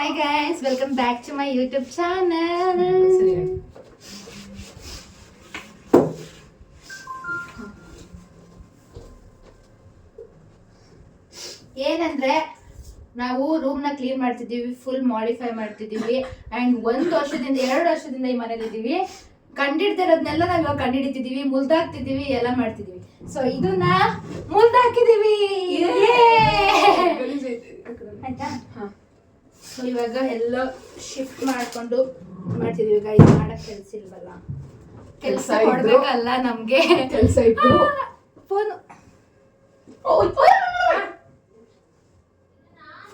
Hi guys, welcome back to my YouTube channel. ಏನಂದ್ರೆ ನಾವು room ನ ಕ್ಲೀನ್ ಮಾಡ್ತಿದ್ದೀವಿ, ಫುಲ್ ಮಾಡಿಫೈ ಮಾಡ್ತಿದ್ದೀವಿ ಅಂಡ್ 1 ವರ್ಷದಿಂದ 2 ವರ್ಷದಿಂದ ಈ ಮನೇಲಿ ಇದ್ದೀವಿ. ಕಂಡಿಡ್ತಿರೋದ್ನೆಲ್ಲ ನಾವು ಇವಾಗ ಕಂಡಿಡಿತಿದ್ದೀವಿ, ಮುಲ್ದಾಕ್ತಿದ್ದೀವಿ, ಎಲ್ಲ ಮಾಡ್ತಿದ್ದೀವಿ. ಸೊ ಇದನ್ನ ಮುಲ್ದಾಕಿದ್ದೀವಿ ಆಯ್ತಾ. ಸೊ ಇವಾಗ ಎಲ್ಲ ಶಿಫ್ಟ್ ಮಾಡ್ಕೊಂಡು ಮಾಡ್ತಿದೀವಿ. ಈಗ ಇದು ಮಾಡಕ್ ಕೆಲ್ಸ ಇಲ್ವಲ್ಲ, ಕೆಲಸ ಕೊಡ್ಬೇಕಲ್ಲ ನಮ್ಗೆ. ಕೆಲಸ ಇತ್ತು. ಫೋನ್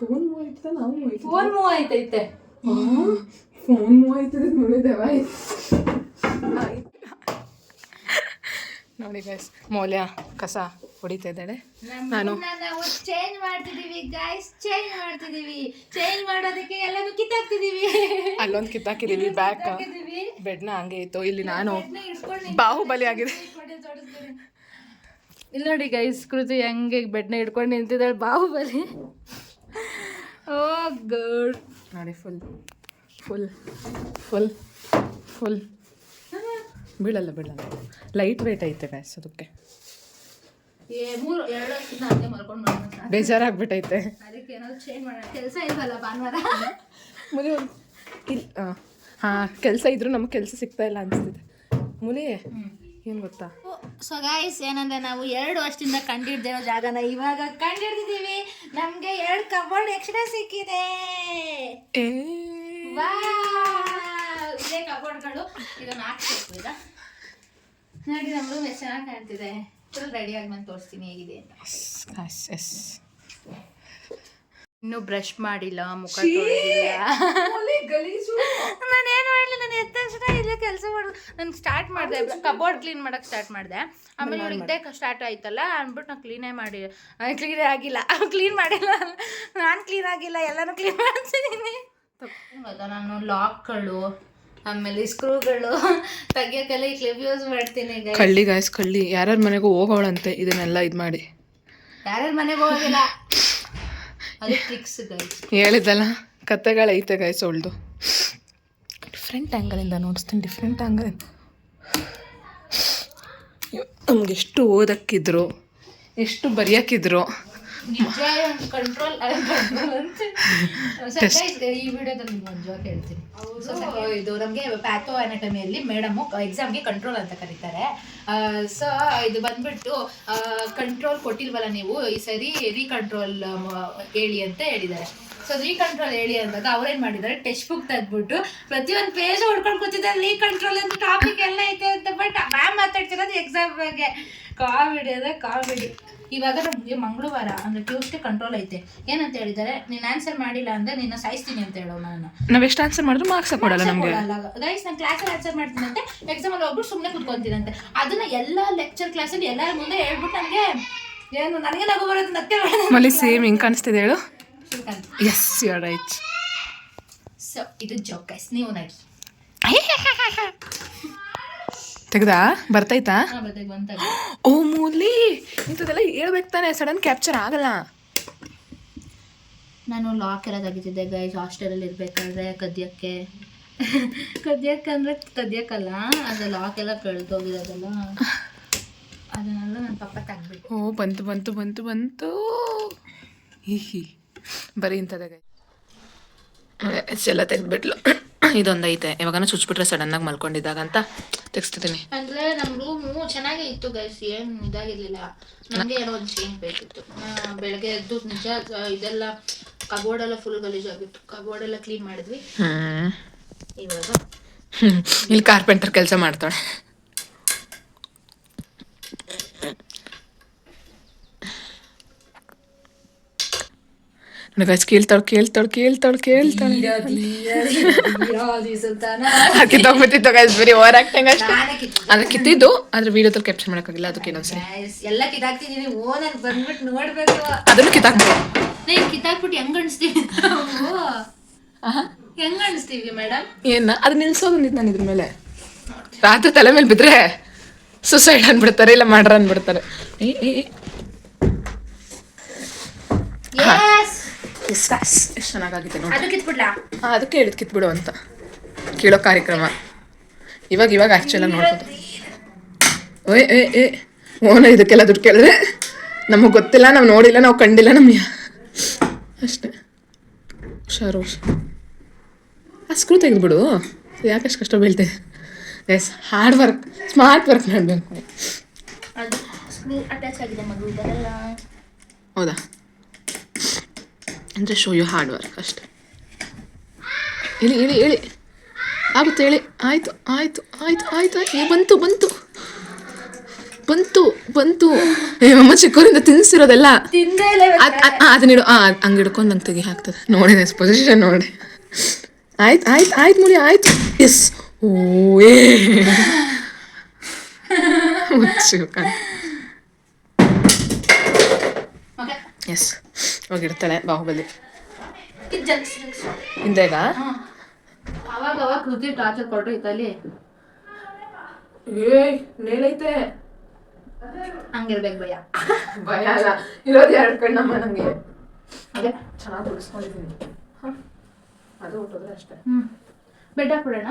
ಫೋನ್ ಮೂವ್ ಆಯ್ತೈತೆ. ಫೋನ್ ಮೂವ್ ಆಯ್ತದೆ ನೋಡಿ ಗೈಸ್, ಮೌಲ್ಯ ಕಸ ಹೊಡಿತಾ ಇದ್ದಾಳೆ. ನಾವು ಚೇಂಜ್ ಮಾಡ್ತಿದೀವಿ ಗೈಸ್, ಚೇಂಜ್ ಮಾಡೋದಕ್ಕೆ ಎಲ್ಲಾನು ಕಿತ್ತಾಕ್ತಿದೀವಿ. ಅಲ್ಲೊಂದು ಕಿತ್ತಾಕಿದೀವಿ, ಬ್ಯಾಕ್ ಬೆಡ್ನ ಹಂಗೆ ಇತ್ತು. ಇಲ್ಲಿ ನಾನು ಬಾಹುಬಲಿ ಆಗಿದೆ. ಇಲ್ಲಿ ನೋಡಿ ಗೈಸ್, ಕೃತಿ ಹೆಂಗೆ ಬೆಡ್ನ ಹಿಡ್ಕೊಂಡು ನಿಂತಿದ್ದಾಳೆ, ಬಾಹುಬಲಿ. ಓ ಗುಡ್ ನೋಡಿ, ಫುಲ್ ಫುಲ್ ಫುಲ್ ಫುಲ್ ಬೀಳಲ್ಲ ಲೈಟ್ ವೇಟ್ ಐತೆ ಗೈಸ್. ಅದಕ್ಕೆ ಬೇಜಾರಾಗ್ಬಿಟ್ಟೈತೆ. ಅದಕ್ಕೆ ಏನಾದ್ರು ಚೇಂಜ್ ಮಾಡೋಣ. ಕೆಲಸ ಇಲ್ವಲ್ಲ ಭಾನುವಾರ. ಮುಲಿ ಹಾಂ, ಕೆಲಸ ಇದ್ರು ನಮಗೆ ಕೆಲಸ ಸಿಗ್ತಾ ಇಲ್ಲ ಅನಿಸ್ತಿದೆ. ಮುಲಿ ಏನು ಗೊತ್ತಾ? ಸೊ ಗೈಸ್, ಏನಂದ್ರೆ ನಾವು 2 ವರ್ಷದಿಂದ ಕಂಡಿಡ್ದಿರೋ ಜಾಗನ ಇವಾಗ ಕಂಡಿಡ್ದಿದ್ದೀವಿ. ನಮಗೆ 2 ಕಬೋರ್ಡ್ ಎಕ್ಸ್ಟ್ರಾ ಸಿಕ್ಕಿದೆ. ಇದೇ ಕಬೋರ್ಡ್ಗಳು. ಇದನ್ನು ಹಾಕ್ಬೇಕು. ಈಗ ನೋಡಿ, ನಮ್ಮ ರೂಮ್ ಎಷ್ಟು ಚೆನ್ನಾಗಿ ಕಾಣ್ತಿದೆ. ಫುಲ್ ರೆಡಿಯಾಗಿ ನಾನು ತೋರಿಸ್ತೀನಿ ಹೇಗಿದೆ ಅಂತ. ಇನ್ನೂ ಬ್ರಷ್ ಮಾಡಿಲ್ಲ, ಮುಖ ತೊಳೆದಿಲ್ಲ. ನಾನೇನು ಮಾಡಲಿ, ನಾನು ಎದ್ದ ತಕ್ಷಣ ಇಲ್ಲೇ ಕೆಲಸ ಮಾಡೋದು. ನಾನು ಸ್ಟಾರ್ಟ್ ಮಾಡಿದೆ, ಕಬೋರ್ಡ್ ಕ್ಲೀನ್ ಮಾಡೋಕ್ಕೆ ಸ್ಟಾರ್ಟ್ ಮಾಡಿದೆ. ಆಮೇಲೆ ಇವ್ರು ಇದ್ದೇ ಸ್ಟಾರ್ಟ್ ಆಯ್ತಲ್ಲ ಅಂದ್ಬಿಟ್ಟು ನಾನು ಕ್ಲೀನೇ ಆಗಿಲ್ಲ. ಕ್ಲೀನ್ ಮಾಡಿಲ್ಲ, ನಾನು ಕ್ಲೀನ್ ಆಗಿಲ್ಲ, ಎಲ್ಲನೂ ಕ್ಲೀನ್ ಮಾಡ್ತಿದ್ದೀನಿ. ಗೊತ್ತಾ, ನಾನು ಲಾಕ್ಗಳು ಆಮೇಲೆ ಸ್ಕ್ರೂಗಳು ತೆಗಿಯೋಕ್ಕೆಲ್ಲ ಈ ಕ್ಲಿಪ್ ಯೂಸ್ ಮಾಡ್ತೀನಿ. ಕಳ್ಳಿ ಗಾಯ್ಸ್, ಕಳ್ಳಿ ಯಾರ್ಯಾರ ಮನೆಗೂ ಹೋಗೋಳಂತೆ ಇದನ್ನೆಲ್ಲ ಇದು ಮಾಡಿ. ಯಾರ್ಯಾರ ಮನೆಗೆ ಹೋಗೋದಿಲ್ಲ, ಅದು ಟ್ರಿಕ್ಸ್ ಗೈಸ್. ಹೇಳಿದ್ದಲ್ಲ, ಕತೆಗಳೈತೆ ಗೈಸ್. ಅವಳ್ದು ಡಿಫ್ರೆಂಟ್ ಆ್ಯಂಗಲಿಂದ ನೋಡಿಸ್ತೀನಿ, ಡಿಫ್ರೆಂಟ್ ಆ್ಯಂಗಲ್. ನಮ್ಗೆ ಎಷ್ಟು ಓದಕ್ಕಿದ್ರು, ಎಷ್ಟು ಬರೆಯೋಕ್ಕಿದ್ರು, ನಿಜ ಕಂಟ್ರೋಲ್ ಅಂತ. ಈ ವಿಡಿಯೋದಲ್ಲಿ ನಿಮ್ಗೆ ಒಂದು ಜೋಕ್ ಹೇಳ್ತೀನಿ. ಇದು ನಮಗೆ ಪ್ಯಾಥೋ ಅನಾಟಮಿಯಲ್ಲಿ ಮೇಡಮು ಎಕ್ಸಾಮ್ಗೆ ಕಂಟ್ರೋಲ್ ಅಂತ ಕರೀತಾರೆ. ಸೊ ಇದು ಬಂದ್ಬಿಟ್ಟು ಕಂಟ್ರೋಲ್ ಕೊಟ್ಟಿಲ್ವಲ್ಲ ನೀವು, ಈ ಸರಿ ರೀಕಂಟ್ರೋಲ್ ಹೇಳಿ ಅಂತ ಹೇಳಿದ್ದಾರೆ. ಸೊ ರೀಕಂಟ್ರೋಲ್ ಹೇಳಿ ಅಂದಾಗ ಅವ್ರೇನು ಮಾಡಿದ್ದಾರೆ, ಟೆಕ್ಸ್ಟ್ ಬುಕ್ ತೆಗೆದ್ಬಿಟ್ಟು ಪ್ರತಿಯೊಂದು ಪೇಜ್ ಹೊಡ್ಕೊಂಡು ಕೂತಿದ್ದಾರೆ. ರೀಕಂಟ್ರೋಲ್ ಅಂತ ಟಾಪಿಕ್ ಎಲ್ಲ ಐತೆ ಅಂತ. ಬಟ್ ಮ್ಯಾಮ್ ಮಾತಾಡ್ತಿರೋದು ಎಕ್ಸಾಮ್ ಬಗ್ಗೆ. ಕಾಮಿಡಿ ಅಂದರೆ ಕಾಮಿಡಿ. ಇವಾಗ ನಮಗೆ ಮಂಗಳವಾರ ಅಂದರೆ ಟ್ಯೂಸ್ಡೇ ಕಂಟ್ರೋಲ್ ಐತೆ. ಏನಂತ ಹೇಳಿದ್ದಾರೆ, ನೀನು ಆನ್ಸರ್ ಮಾಡಿಲ್ಲ ಅಂದರೆ ನಿನ್ನ ಸಾಯಿಸ್ತೀನಿ ಅಂತ ಹೇಳೋ. ನಾವು ಎಷ್ಟು ಆನ್ಸರ್ ಮಾಡಿದ್ರು ಮಾರ್ಕ್ಸ್ ಕೊಡಲ್ಲ ನಮಗೆ. ಗೈಸ್, ನಾನು ಕ್ಲಾಸಲ್ಲಿ ಆನ್ಸರ್ ಮಾಡ್ತೀನಂತೆ, ಎಕ್ಸಾಮಲ್ಲಿ ಹೋಗ್ಬಿಟ್ಟು ಸುಮ್ಮನೆ ಕುತ್ಕೊಂತೀನಂತೆ. ಅದನ್ನ ಎಲ್ಲ ಲೆಕ್ಚರ್ ಕ್ಲಾಸಲ್ಲಿ ಎಲ್ಲರ ಮುಂದೆ ಹೇಳ್ಬಿಟ್ಟು ನನಗೆ ಏನು ನನಗೆ ನಗು ಬರೋದು. ನತ್ತೆ ಮಲ್ಲಿ ಸೇಮ್ ಹಿಂಗೆ ಕಾಣಿಸ್ತಿದೆ ಹೇಳು. Yes, you are right. So ಇದು ಜೋಕ್ ಗೈಸ್, ನೀವು ನಡಿ. ತೆಗ್ದಾ ಬರ್ತೈತಾ? ಬಂತ. ಓ ಮೂಲಿ, ಇಂಥದ್ದೆಲ್ಲ ಹೇಳ್ಬೇಕು ತಾನೆ, ಸಡನ್ ಕ್ಯಾಪ್ಚರ್ ಆಗಲ್ಲ. ನಾನು ಲಾಕ್ ಎಲ್ಲ ತೆಗಿತಿದ್ದೆ ಗೈಸ್ ಹಾಸ್ಟೆಲಲ್ಲಿ ಇರಬೇಕಾದ್ರೆ. ಕದಿಯಕ್ಕಂದ್ರೆ ಕದಿಯಕ್ಕಲ್ಲ, ಅದು ಲಾಕ್ ಎಲ್ಲ ಕಳೆದೋಗಿರೋದಲ್ಲ, ಅದನ್ನೆಲ್ಲ ನನ್ನ ಪಪ್ಪ ತೆಗ್ಬಿಟ್ಟು. ಓ ಬಂತು ಹಿ ಬರೀ ಇಂಥದ್ದೇ ಎಲ್ಲ ತೆಗ್ದುಬಿಟ್ಲು. ಇದೊಂದೈತೆ, ಯಾವಾಗನ ಚುಚ್ಬಿಟ್ರೆ ಸಡನ್ನಾಗಿ ಮಲ್ಕೊಂಡಿದ್ದಾಗ ಅಂತ ತೆಗಿಸ್ತಿದ್ದೀನಿ. ಅಂದರೆ ನಮ್ಮ ರೂಮು ಚೆನ್ನಾಗೇ ಇತ್ತು ಗೈಸ್, ಏನು ಇದಾಗಿರಲಿಲ್ಲ. ನನಗೆ ಏನೋ ಒಂದು ಚೇಂಜ್ ಬೇಕಿತ್ತು. ಬೆಳಗ್ಗೆ ಎದ್ದು ನಿಜ ಇದೆಲ್ಲ ಕಬೋರ್ಡೆಲ್ಲ ಫುಲ್ ಗಲೀಜಾಗಿತ್ತು. ಕಬೋರ್ಡೆಲ್ಲ ಕ್ಲೀನ್ ಮಾಡಿದ್ವಿ. ಇವಾಗ ಇಲ್ಲಿ ಕಾರ್ಪೆಂಟರ್ ಕೆಲಸ ಮಾಡ್ತಾಳೆ. ಕೇಳ್ತಾಳೆ ಕಿತ್ತೋಗ್ಬಿಟ್ಟಿತ್ತು ಗೈಸ್, ಬರೀ ಓವರ್ ಆಕ್ಟಿಂಗ್ ಅಷ್ಟೇ. ಅಂದ್ರೆ ಕಿತ್ತಿದ್ದು, ಆದ್ರೆ ವಿಡಿಯೋದಲ್ಲಿ ಕ್ಯಾಪ್ಚರ್ ಮಾಡೋಕ್ಕಾಗಿಲ್ಲ. ಅದಕ್ಕೆ ಇನ್ನೊಂದ್ಸರಿ ಎಲ್ಲ ಕಿತ್ತಾಕ್ತಿದ್ದೀನಿ. ಓನರ್ ಬಂದ್ಬಿಟ್ಟು ನೋಡ್ಬೇಕು. ಅದನ್ನು ಕಿತ್ತಾಕ್ಬಿಟ್ಟು ಹೆಂಗ್ ಅನಿಸ್ತೀವಿ ಮೇಡಮ್? ಏನ ಅದು ನಿಲ್ಸೋದು ನಾನು ಇದ್ರ ಮೇಲೆ. ರಾತ್ರಿ ತಲೆ ಮೇಲೆ ಬಿದ್ರೆ ಸುಸೈಡ್ ಅನ್ಬಿಡ್ತಾರೆ, ಇಲ್ಲ ಮಾಡ್ರ ಅನ್ಬಿಡ್ತಾರೆ. ಎಷ್ಟು ಚೆನ್ನಾಗಾಗಿದೆ ನೋಡಿ. ಅದಕ್ಕೆ ಕಿತ್ಬಿಡ್ಲಾ? ಅದಕ್ಕೆ ಹೇಳಿದ್ ಕಿತ್ಬಿಡು ಅಂತ ಕೇಳೋ ಕಾರ್ಯಕ್ರಮ. ಇವಾಗ ಆ್ಯಕ್ಚುಲಾಗಿ ನೋಡ್ಬೋದು. ಓನ ಇದಕ್ಕೆಲ್ಲ ದುಡ್ಡು ಕೇಳಿದ್ರೆ ನಮಗೆ ಗೊತ್ತಿಲ್ಲ, ನಾವು ನೋಡಿಲ್ಲ, ನಾವು ಕಂಡಿಲ್ಲ, ನಮಗೆ ಅಷ್ಟೇ. ಹುಷಾರು ಆ ಸ್ಕ್ರೂ ತೆಗೆದ್ಬಿಡು. ಯಾಕಷ್ಟು ಕಷ್ಟ ಬೀಳ್ತೇವೆ. Yes, hard work, smart work ಮಾಡಬೇಕು. ಅದು ಸ್ಕ್ರೂ ಅಟ್ಯಾಚ್ ಆಗಿದೆ ಮಗು, ಬರಲ್ಲ. ಹೌದಾ? ಅಂದರೆ ಶೋ ಯು ಹಾರ್ಡ್ ವರ್ಕ್ ಅಷ್ಟೇ. ಇಳಿ ಆಗುತ್ತೆ, ಹೇಳಿ. ಆಯ್ತು. ಬಂತು. ಅಮ್ಮ ಚಿಕ್ಕವರಿಂದ ತಿನ್ನಿಸಿರೋದೆಲ್ಲ ಅದನ್ನಿಡು. ಹಂಗೆ ಹಿಡ್ಕೊಂಡು ನಂಗೆ ತೆಗಿ ಹಾಕ್ತದೆ. ನೋಡಿದೆ ಪೊಸಿಷನ್ ನೋಡಿ. ಆಯ್ತು ಮುಡಿ, ಆಯ್ತು. ಎಸ್. ಎಸ್, ಹೋಗಿಡ್ತಾಳೆ ಬಾಹುಬಲಿ ಹಿಂದೆಗ. ಅವಾಗ ಕೃತಿ ಟಾರ್ಚರ್ ಕೊಟ್ಟರು ಇತ್ತಲ್ಲಿ. ಮೇಲೈತೆ ಹಂಗಿರ್ಬೇಕು ಭಯ ಅಲ್ಲ, ಇರೋದು 2 ಕಣ್ಣಮ್ಮ ನಂಗೆ. ಅದೇ ಚೆನ್ನಾಗಿ ಉಳಿಸ್ಕೊಂಡಿದ್ದೀನಿ. ಅದು ಹೊಟ್ಟೋದ್ರೆ ಅಷ್ಟೇ. ಬೆಡ್ ಹಾಕ್ಬಿಡೋಣ,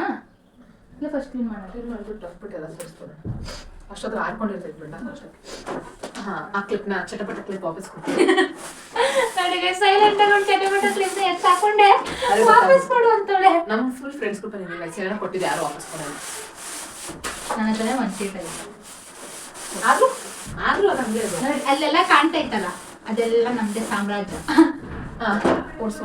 ಇಲ್ಲ ಫಸ್ಟ್ ಕ್ಲೀನ್ ಮಾಡಿಬಿಟ್ಟು ಹಾಕ್ಬಿಟ್ಟು ಎಲ್ಲ ಸೇರಿಸ್ಬಿಡೋಣ. ಅಷ್ಟೊಂದು ಆಡ್ಕೊಂಡಿರ್ತೈತೆ ಬೆಡ್ ಅಷ್ಟೇ. ಆ ಕ್ಲಿಪ್ನ ಚಟಪಟ ಕ್ಲಿಪ್ ವಾಪಸ್ ಕೊಡ್ತೀನಿ. ನನಗೆ ಸೈಲೆಂಟ್ ಆಗಿ ಒಂದು ಚಟಪಟ ಕ್ಲಿಪ್ನ ಎತ್ತಾಕೊಂಡೆ ವಾಪಸ್ ಕೊಡು ಅಂತೇಳಿ. ನಮ್ಮ ಫುಲ್ ಫ್ರೆಂಡ್ಸ್ ಗ್ರೂಪ್ ಏನಿಲ್ಲ, ಸೈಲೆಂಟ್ ಕೊಟ್ಟಿದ್ದು ಯಾರು ವಾಪಸ್ ಕೊಡಲ್ಲ. ನನ್ನ ಹತ್ರ ಒಂದು ಸೀಟ್ ಇದೆ. ಆದ್ರೂ ಅದು ಹಂಗೆ ಅಲ್ಲೆಲ್ಲ ಕಾಣ್ತಾ ಇತ್ತಲ್ಲ, ಅದೆಲ್ಲ ನಮ್ದೇ ಸಾಮ್ರಾಜ್ಯ. ಓಡ್ಸ್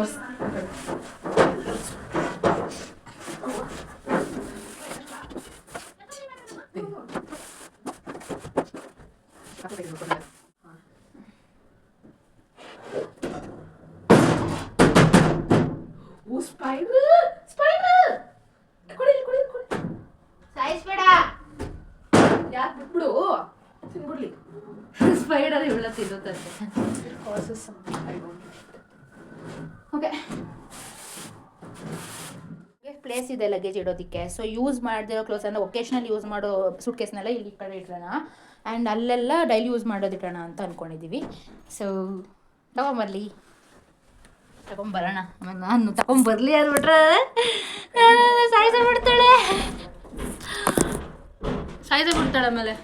ಸಾಯಿಸ್ಬೇಡ, ಯಾಕೆ ಬಿಟ್ಬಿಡು, ತಿನ್ಬಿಡ್ಲಿ. ಸ್ಪೈಡರ್ ಇವಳ ತಿನ್ನುತ್ತಂತೆ. ಓಕೆ, ಪ್ಲೇಸ್ ಇದೆ ಲಗೇಜ್ ಇಡೋದಕ್ಕೆ. ಸೊ ಯೂಸ್ ಮಾಡದಿರೋ ಕ್ಲೋಸ್ ಅಂದರೆ ಒಕೇಶ್ನಲ್ ಯೂಸ್ ಮಾಡೋ ಸೂಟ್ ಕೇಸ್ನೆಲ್ಲ ಇಲ್ಲಿ ಈ ಕಡೆ ಇಟ್ರೋಣ, ಆ್ಯಂಡ್ ಅಲ್ಲೆಲ್ಲ ಡೈಲಿ ಯೂಸ್ ಮಾಡೋದು ಇಟ್ಟೋಣ ಅಂತ ಅಂದ್ಕೊಂಡಿದ್ದೀವಿ. ಸೊ ತಗೊಂಬರೋಣ. ಆಮೇಲೆ ನಾನು ತಗೊಂಬರ್ಲಿ ಅಂದ್ಬಿಟ್ರೆ ಸಾಯಿಸ್ಬಿಡ್ತಾಳೆ ಆಮೇಲೆ.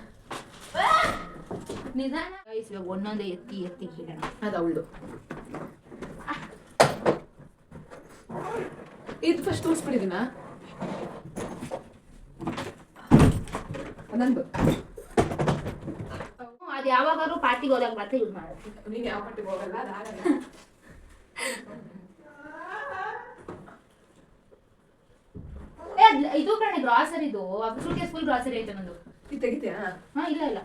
ನಿಧಾನ ಇವಾಗ ಒಂದೊಂದೇ ಎತ್ತಿ ಬಿಡೋಣ. ಅದು ಅವಳು ಇದು ಫಸ್ಟ್ ತೋರಿಸ್ಬಿಟ್ಟಿದ್ದೀನ ನಂದು. ಅದು ಯಾವಾಗಾದ್ರೂ ಪಾರ್ಟಿಗೆ ಹೋದಾಗ ಮಾತ್ರ ಯೂಸ್ ಮಾಡೋದು. ನೀನು ಯಾವ ಪಾರ್ಟಿಗೆ ಹೋಗಲ್ಲ, ಅದಾಗಲ್ಲ. ಇದು ಕಣೆ ಗ್ರಾಸರಿದು, ಸೂಟ್ಕೇಸ್ ಫುಲ್ ಗ್ರಾಸರಿ ಐತೆ ನಂದು. ಇದು ತೆಗಿತೀಯಾ? ಇಲ್ಲ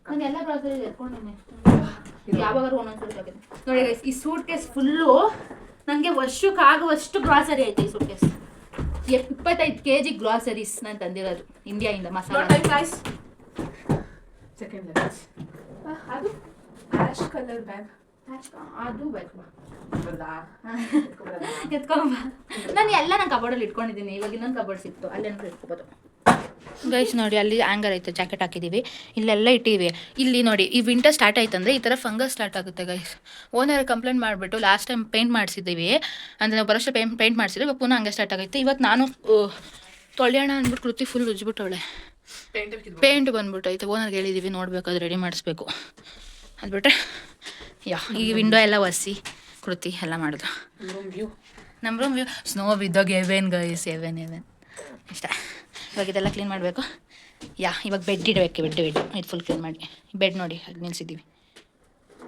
ನಾನು ಎಲ್ಲ ಗ್ರಾಸರಿ ಎತ್ಕೊಂಡಿನಿ. ಯಾವಾಗಾದ್ರೂ ಒಂದೊಂದು ಸೂಟ್ ಆಗಿದೆ ನೋಡಿ. ಈ ಸೂಟ್ ಕೇಸ್ ಫುಲ್ಲು ನನಗೆ ವರ್ಷಕ್ಕಾಗುವಷ್ಟು ಗ್ರಾಸರಿ ಐತೆ. ಈ ಸೂಟ್ ಕೇಸ್ 25 kg ಗ್ರಾಸರೀಸ್ ನಾನು ತಂದಿರೋದು ಇಂಡಿಯಾಯಿಂದ. ಮಸಾಲ ಅದು ಆಶ್ ಕಲರ್ ಬ್ಯಾಗ್, ಅದು ಬೇಕು ಎತ್ಕೊಂಬ. ನಾನು ಎಲ್ಲ ನನ್ನ ಕಬೋರ್ಡಲ್ಲಿ ಇಟ್ಕೊಂಡಿದ್ದೀನಿ. ಇವಾಗ ಇನ್ನೊಂದು ಕಬೋರ್ಡ್ ಸಿಕ್ತು, ಅಲ್ಲೇನಾದ್ರು ಇಟ್ಕೋಬೋದು. ಗೈಸ್ ನೋಡಿ, ಅಲ್ಲಿ ಆ್ಯಂಗರ್ ಐತೆ, ಜಾಕೆಟ್ ಹಾಕಿದ್ದೀವಿ, ಇಲ್ಲೆಲ್ಲ ಇಟ್ಟಿವಿ. ಇಲ್ಲಿ ನೋಡಿ, ಈ ವಿಂಟರ್ ಸ್ಟಾರ್ಟ್ ಆಯ್ತಂದರೆ ಈ ಥರ ಫಂಗಸ್ ಸ್ಟಾರ್ಟ್ ಆಗುತ್ತೆ ಗೈಸ್. ಓನರ್ ಕಂಪ್ಲೇಂಟ್ ಮಾಡಿಬಿಟ್ಟು ಲಾಸ್ಟ್ ಟೈಮ್ ಪೇಂಟ್ ಮಾಡಿಸಿದ್ದೀವಿ, ಅಂದರೆ ನಾವು ಬರೋಷ್ಟು ಪೇಂಟ್ ಮಾಡಿಸಿದ್ವಿ. ಇವಾಗ ಪುನಃ ಹಂಗೆ ಸ್ಟಾರ್ಟ್ ಆಗುತ್ತೆ. ಇವತ್ತು ನಾನು ತೊಳೆಯೋಣ ಅಂದ್ಬಿಟ್ಟು ಕೃತಿ ಫುಲ್ ಉಜ್ಬಿಟ್ಟವಳೆ. ಪೇಂಟ್ ಬಂದ್ಬಿಟ್ಟೈತೆ. ಓನರ್ಗೆ ಹೇಳಿದ್ದೀವಿ, ನೋಡಬೇಕು, ಅದು ರೆಡಿ ಮಾಡಿಸ್ಬೇಕು. ಅದು ಬಿಟ್ಟರೆ ಈ ವಿಂಡೋ ಎಲ್ಲ ಒರೆಸಿ ಕೃತಿ ಎಲ್ಲ ಮಾಡಿದ್ರು. ನಮ್ಮ ರೂಮ್ ವ್ಯೂ ಸ್ನೋ ಬಿದ್ದೋಗಿ ಎವೆನ್ ಗೈಸ್, ಎವೆನ್ ಇಷ್ಟ. ಇವಾಗ ಇದೆಲ್ಲ ಕ್ಲೀನ್ ಮಾಡಬೇಕು. ಇವಾಗ ಬೆಡ್ ಇಡಬೇಕು. ಬೆಡ್ ಇದು ಫುಲ್ ಕ್ಲೀನ್ ಮಾಡಿ. ಬೆಡ್ ನೋಡಿ ಅಲ್ಲಿ ನಿಲ್ಸಿದ್ದೀವಿ.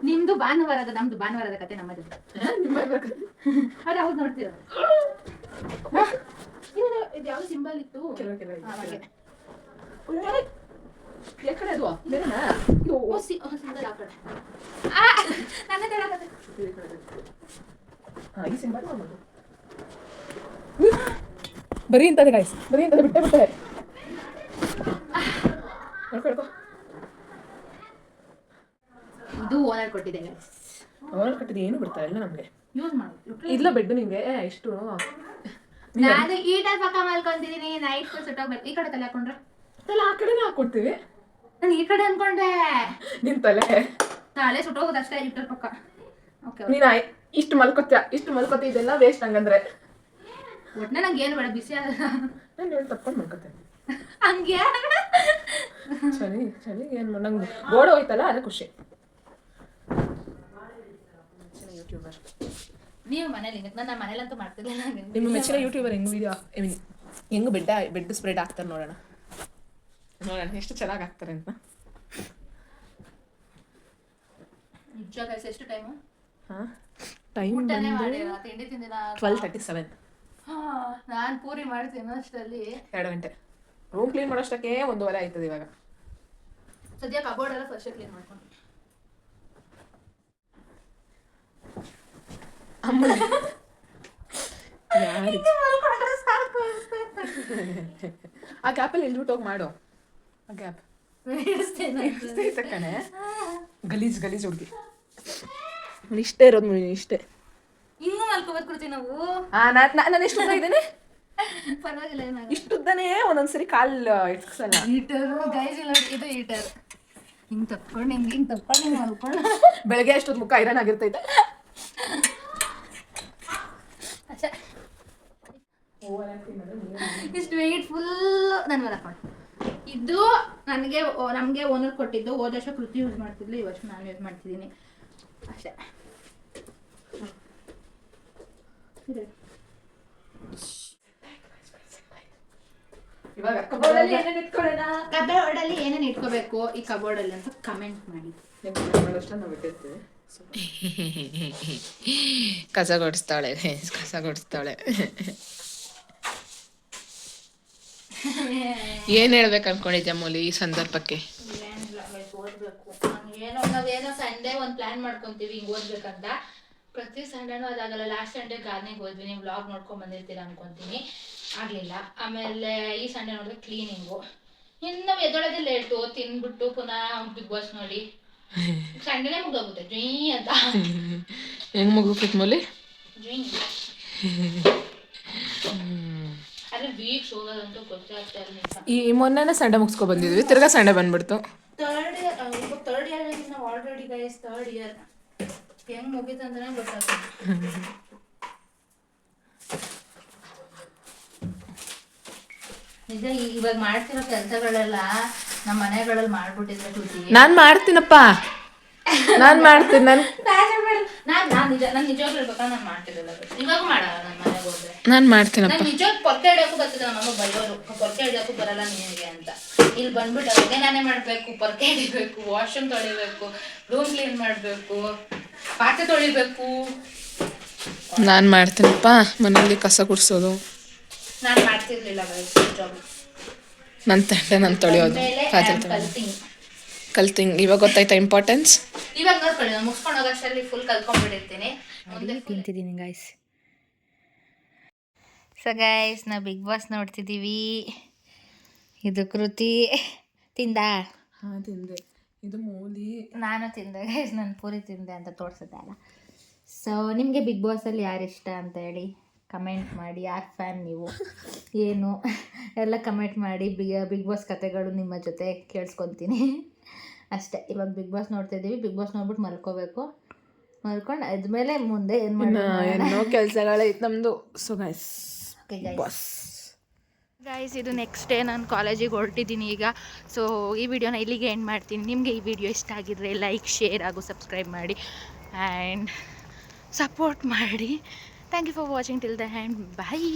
ನಿಮ್ಮದು ಭಾನುವಾರದ, ನಮ್ಮದು ಭಾನುವಾರದ ಕತೆ, ನಮ್ಮದು ಅದು ಹೌದು ನೋಡ್ತೀರ. ಇದು ಯಾವ ಸಿಂಬಲ್ ಇತ್ತು ಬರೀ ಇಂಥದ್ದು ಗಾಯ್ಸ್, ಬರೀ ಇಂಥದ್ದು ಬಿಟ್ಟೆ ಇದು ಓನರ್ ಕೊಟ್ಟಿದೆ ಗೈಸ್. ಓನರ್ ಕೊಟ್ಟಿದ್ದು ಏನು ಬಿಡ್ತಾ ಇಲ್ಲ ನಮಗೆ. ಯೂಸ್ ಮಾಡು. ಇಲ್ಲ ಬೆಡ್ ನಿಂಗೆ ಎಷ್ಟು ನಾನು ಈ ಟೈಪ್ ಪಕ್ಕ ಮಲ್ಕೊಂತಿದ್ದೀನಿ. ನೈಟ್ ಸುಟ್ಟೋಗ್ಬೇಕು. ಈ ಕಡೆ ತಲೆ ಹಾಕೊಂಡ್ರೆ ತಲೆ ಆ ಕಡೆನೇ ಹಾಕೊಡ್ತೀವಿ. ನಾನು ಈ ಕಡೆ ಅನ್ಕೊಂಡೆ. ನಿನ್ ತಲೆ ಸುಟ್ಟೋಗೋದು ಅಷ್ಟೇ. ಈ ಪಕ್ಕ. ಓಕೆ, ನೀನು ಇಷ್ಟು ಮಲ್ಕೋತಿ ಇದೆಲ್ಲ ವೇಸ್ಟ್ ಹಂಗಂದ್ರೆ. ಒಟ್ಟನೆ ನಂಗೆ ಏನು ಬೇಡ, ಬಿಸಿ ಆಗಲ್ಲ. ನಾನು ಏನು ತಪ್ಕೊಂಡು ಮಲ್ಕೋತೇನೆ ಹಂಗೆ ಚಳಿ ಏನು ನಂಗೆ ಗೋಡೆ ಹೋಯ್ತಲ್ಲ ಅದೇ ಖುಷಿ. ಯೂಟ್ಯೂಬರ್ ನೀವು ಮನೇಲಿ ನನ್ನ ಮನೇಲಂತೂ ಮಾಡ್ತಿರ್ಲಿಲ್ಲ. ನಿಮ್ಮ ಮೆಚ್ಚಿನ ಯೂಟ್ಯೂಬರ್ ಹೆಂಗೆ ವಿಡಿಯೋ ಹೆಂಗೆ ಬೆಡ್ ಸ್ಪ್ರೆಡ್ ಹಾಕ್ತಾರೆ ನೋಡೋಣ ಎಷ್ಟು ಚೆನ್ನಾಗಿ ಹಾಕ್ತಾರೆ ಅಂತ. ನಿಜ ಎಷ್ಟು ಟೈಮು? ಹಾಂ ಟೈಮ್ ತಿಂಡಿ ತಿಂದಿಲ್ಲ. 12:37. ನಾನು ಪೂರಿ ಮಾಡ್ತೀನಿ ಅಷ್ಟರಲ್ಲಿ 2 ಗಂಟೆ. ರೂಮ್ ಕ್ಲೀನ್ ಮಾಡೋಷ್ಟಕ್ಕೆ 1:15 ಆಯ್ತದೆ ಇವಾಗ. ಸದ್ಯ ಕಬೋರ್ಡ್ ಎಲ್ಲ ಫಸ್ಟ್ ಕ್ಲೀನ್ ಮಾಡ್ಕೊಂಡು ಆ ಗ್ಯಾಪಲ್ಲಿ ಎಲ್ಬಿಟ್ಟು ಹೋಗಿ ಮಾಡು. ಆ ಗ್ಯಾಪ್ ಕಣೆ ಗಲೀಜ್ ಹುಡುಗಿ. ಇಷ್ಟೇ ಇರೋದು ಇಷ್ಟೇ. ಇನ್ನೂ ಮಲ್ಕೋಬೇಕು ಕೊಡ್ತೀವಿ ನಾವು. ನಾನು ಎಷ್ಟು ಉದ್ದ ಇದ್ದೇನೆ? ಪರವಾಗಿಲ್ಲ, ಇಷ್ಟುದ್ದಾನೆ. ಒಂದೊಂದ್ಸರಿ ಕಾಲ್ ಇಟ್ಸಲ್ಲ. ಹೀಟರು ಗೈಸ್ ಇಲ್ಲ, ಇದು ಹೀಟರ್. ಹಿಂಗೆ ತಪ್ಕೊಂಡು ಹಿಂಗೆ ತಪ್ಕೊಂಡು ಮಲ್ಕೊಂಡು ಬೆಳಗ್ಗೆ ಅಷ್ಟೊತ್ತು ಮುಖ ಐರನ್ ಆಗಿರ್ತೈತೆ. ಇಷ್ಟು ವೆಯ್ಟ್ ಫುಲ್ ನನ್ನ ಮೇಲೆ ಹಾಕೊಂಡು. ಇದು ನಮಗೆ ಓನರ್ ಕೊಟ್ಟಿದ್ದು. ಹೋದ ವರ್ಷ ಕೃತಿ ಯೂಸ್ ಮಾಡ್ತಿದ್ಲು, ಈ ವರ್ಷ ನಾನು ಯೂಸ್ ಮಾಡ್ತಿದ್ದೀನಿ ಅಷ್ಟೇ. ಇವಾಗ ಕಬೋರ್ಡಲ್ಲಿ ಏನೇನು ಇಟ್ಕೋಬೇಕು ಈ ಕಬೋರ್ಡಲ್ಲಿ ಅಂತ ಕಮೆಂಟ್ ಮಾಡಿ. ಕಸ ಗುಡಿಸ್ತಾಳೆ. ಏನ್ ಹೇಳ್ಬೇಕು ಅನ್ಕೊಂಡಿದ್ದೆ ಮೂಲಿ ಈ ಸಂದರ್ಭಕ್ಕೆ? ನಾವೇನೋ ಸಂಡೇ ಒಂದು ಪ್ಲಾನ್ ಮಾಡ್ಕೊಂತೀವಿ ಹಿಂಗೆ ಓದ್ಬೇಕಂತ. ಪ್ರತಿ ಸಂಡೇನೂ ಅದಾಗಲ್ಲ. ಲಾಸ್ಟ್ ಸಂಡೇ ಗಾರ್ನಿಗೆ ಹೋದ್ವಿ, ನೀವು ವ್ಲಾಗ್ ನೋಡ್ಕೊಂಡು ಬಂದಿರ್ತೀರ ಅನ್ಕೊಂತೀನಿ. ಆಗಲಿಲ್ಲ. ಆಮೇಲೆ ಈ ಸಂಡೇ ನೋಡಿದ್ರೆ ಕ್ಲೀನಿಂಗು. ಇನ್ನು ನಾವು ಎದ್ದೊಳೋದೇ ಲೇಟು. ತಿನ್ಬಿಟ್ಟು ಪುನಃ ಬಿಗ್ ಬಾಸ್ ನೋಡಿ ಸಂಡೇನೇ ಮುಗ್ದೋಗುತ್ತೆ ಜುಯ್ ಅಂತ. ಹೆಂಗ್ ಮುಗಿಬಿಟ್ಟು ಮೂಲಿ ಜುಯ್. ಅದೇ ವೀಕ್ಸ್ ಹೋಗೋದಂತೂ ಗೊತ್ತೇ ಆಗ್ತಾ ಇರಲಿಲ್ಲ. ಈ ಮೊನ್ನೆನೇ ಸಂಡೆ ಮುಗಿಸ್ಕೊ ಬಂದಿದ್ವಿ, ತಿರ್ಗಾ ಸಂಡೆ ಬಂದ್ಬಿಡ್ತು. ಥರ್ಡ್ ಇಯರ್ ನಾವು ಆಲ್ರೆಡಿ ಗೈಸ್. ಥರ್ಡ್ ಇಯರ್ ಹೆಂಗ್ ಮುಗೀತು ಅಂದ್ರೆ ಗೊತ್ತಾಗ್ತದೆ. ನಿಜ ಇವಾಗ ಮಾಡ್ತಿರೋ ಕೆಲಸಗಳೆಲ್ಲ ನಮ್ಮ ಮನೆಗಳಲ್ಲಿ ಮಾಡ್ಬಿಟ್ಟಿದ್ರೆ ಕೃತಿ. ನಾನು ಮಾಡ್ತೀನಪ್ಪ, ನಾನು ಮಾಡ್ತೀನಿ. ನಾನು ನಿಜವಾಗ್ಲೂ ಹೇಳ್ಬೇಕಾ, ನಾನು ಮಾಡ್ತಿರಲಿಲ್ಲ. ಇವಾಗ ಮಾಡಲ್ಲ. ನನ್ನ ಮನೆಗೆ ಹೋದ್ರೆ ನಾನು ಮಾಡ್ತೀನಪ್ಪ. ನಾನು ನಿಜವಾಗ ಪೊರ್ಕೆ ಹಿಡಿಯೋಕ್ಕೂ ಬರ್ತದೆ. ನಮ್ಮಮ್ಮ ಬೈಯೋರು, ಪೊರ್ಕೆ ಹಿಡಿಯೋಕ್ಕೂ ಬರಲ್ಲ ನಿನಗೆ ಅಂತ. ಇಲ್ಲಿ ಬಂದ್ಬಿಟ್ಟು ಅಡುಗೆ ನಾನೇ ಮಾಡಬೇಕು, ಪೊರ್ಕೆ ಹಿಡಿಬೇಕು, ವಾಶ್ರೂಮ್ ತೊಳಿಬೇಕು, ರೂಮ್ ಕ್ಲೀನ್ ಮಾಡಬೇಕು, ಪಾತ್ರೆ ತೊಳಿಬೇಕು. ನಾನು ಮಾಡ್ತೀನಪ್ಪ ಮನೇಲಿ ಕಸ ಗುಡಿಸೋದು. ನಾನು ಮಾಡ್ತಿರ್ಲಿಲ್ಲ ಜಾಬ್. ನನ್ನ ತಂಡೆ ನಾನು ತೊಳೆಯೋದು, ಕಲ್ತಿಂಗ್. ಇವಾಗ ಗೊತ್ತಾಯ್ತಾ ಇಂಪಾರ್ಟೆನ್ಸ್? ಇವಾಗ ನೋಡ್ಕೊಳ್ಳಿ, ನಾನು ಮುಗಿಸ್ಕೊಂಡು ಹೋಗೋಷ್ಟರಲ್ಲಿ ಫುಲ್ ಕಲ್ತ್ಕೊಂಡ್ಬಿಟ್ಟಿರ್ತೀನಿ. ಮುಂದೆ ತಿಂತಿದ್ದೀನಿ ಗೈಸ್. ಸೊ ಗೈಸ್, ನಾವು ಬಿಗ್ ಬಾಸ್ ನೋಡ್ತಿದ್ದೀವಿ. ಇದು ಕೃತಿ ತಿಂದ. ಹಾಂ ತಿಂದೆ. ಇದು ಮೂಲಿ. ನಾನು ತಿಂದೆ ಗೈಸ್. ನಾನು ಪೂರಿ ತಿಂದೆ ಅಂತ ತೋರಿಸಿದೆ ಅಲ್ಲ. ಸೊ ನಿಮಗೆ ಬಿಗ್ ಬಾಸಲ್ಲಿ ಯಾರು ಇಷ್ಟ ಅಂತ ಹೇಳಿ ಕಮೆಂಟ್ ಮಾಡಿ. ಯಾರು ಫ್ಯಾನ್ ನೀವು ಏನು ಎಲ್ಲ ಕಮೆಂಟ್ ಮಾಡಿ. ಬಿಗ್ ಬಾಸ್ ಕತೆಗಳು ನಿಮ್ಮ ಜೊತೆ ಕೇಳಿಸ್ಕೊತೀನಿ ಅಷ್ಟೇ. ಇವಾಗ ಬಿಗ್ ಬಾಸ್ ನೋಡ್ತಿದ್ದೀವಿ. ಬಿಗ್ ಬಾಸ್ ನೋಡ್ಬಿಟ್ಟು ಮಲ್ಕೋಬೇಕು. ಮಲ್ಕೊಂಡು ಆದ್ಮೇಲೆ ಮುಂದೆ ಏನು ಏನೋ ಕೆಲಸಗಳೈತೆ ನಮ್ಮದು. ಸೊ ಗೈಸ್, ಓಕೆ ಗೈಸ್, ಇದು ನೆಕ್ಸ್ಟ್ ಡೇ ನಾನು ಕಾಲೇಜಿಗೆ ಹೊರಟಿದ್ದೀನಿ ಈಗ. ಸೊ ಈ ವಿಡಿಯೋನ ಇಲ್ಲಿಗೆ ಎಂಡ್ ಮಾಡ್ತೀನಿ. ನಿಮಗೆ ಈ ವಿಡಿಯೋ ಇಷ್ಟ ಆಗಿದ್ರೆ ಲೈಕ್, ಶೇರ್ ಹಾಗೂ ಸಬ್ಸ್ಕ್ರೈಬ್ ಮಾಡಿ ಆ್ಯಂಡ್ ಸಪೋರ್ಟ್ ಮಾಡಿ. Thank you for watching till the end. Bye.